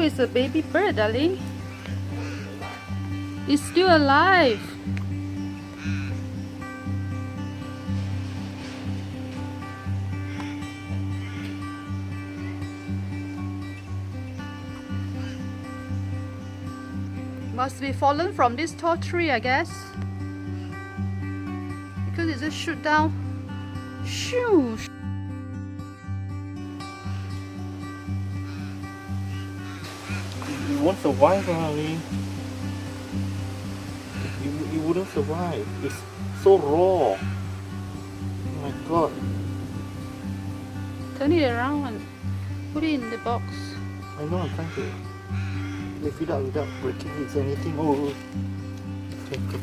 it's a baby bird, darling. It's still alive. Must be fallen from this tall tree, I guess. Because it just shoot down. Shoo! You won't survive, Ali. You wouldn't survive. It's so raw. Oh my god. Turn it around and put it in the box. I know, I'm trying to lift it up without breaking it. Is anything? Oh. Okay, good.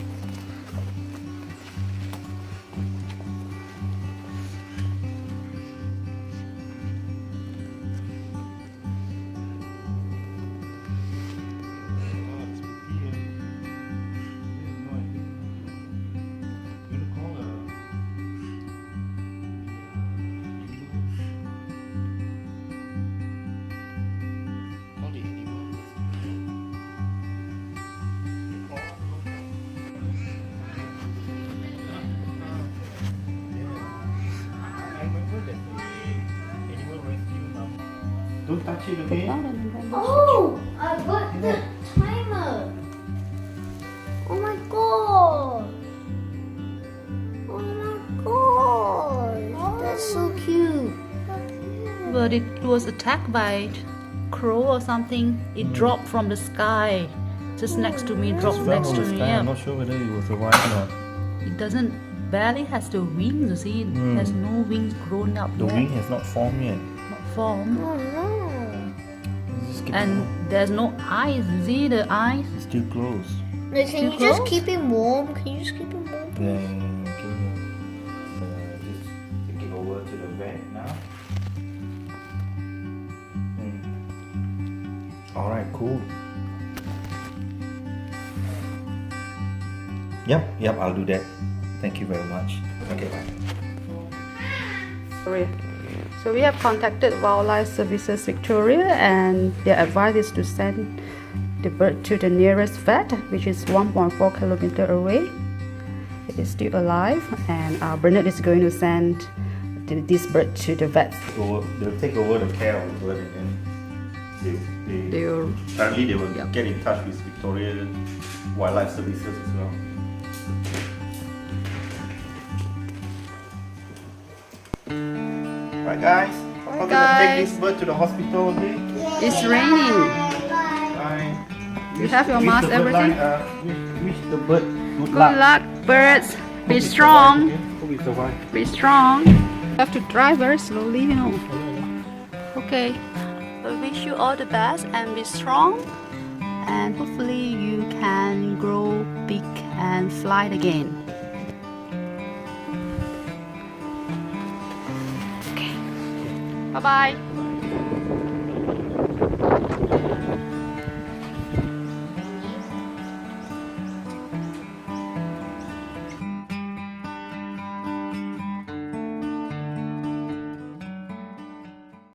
Don't touch it, okay? Oh, I got the timer. Oh my god. Oh my god. That's so cute. But it was attacked by crow or something. It dropped from the sky. Just next to me, dropped next to me. I'm not sure whether it will survive or not. It doesn't barely has the wings, you see. It has no wings grown up The yet. wing has not formed yet. Not formed. Oh no. And there's no eyes, you see the eyes? It's still closed. No, can you just keep him warm? Can you just keep him warm? Yeah, okay. Just take it over to the vet now. Alright, cool. Yep, I'll do that. Thank you very much. Okay, bye. Sorry. So we have contacted Wildlife Services Victoria, and their advice is to send the bird to the nearest vet, which is 1.4 kilometers away. It is still alive, and Bernard is going to send this bird to the vet. They'll take over the care of the bird, and then apparently they will get in touch with Victoria Wildlife Services as well. Right, guys. We're gonna take this bird to the hospital, okay? It's raining. Bye. You have your mask, everything? Wish the bird good Good luck, birds. Be strong. Hope you survive. Be strong. You have to drive very slowly, you know. Okay. I wish you all the best and be strong. And hopefully you can grow big and fly again. Okay. Bye-bye.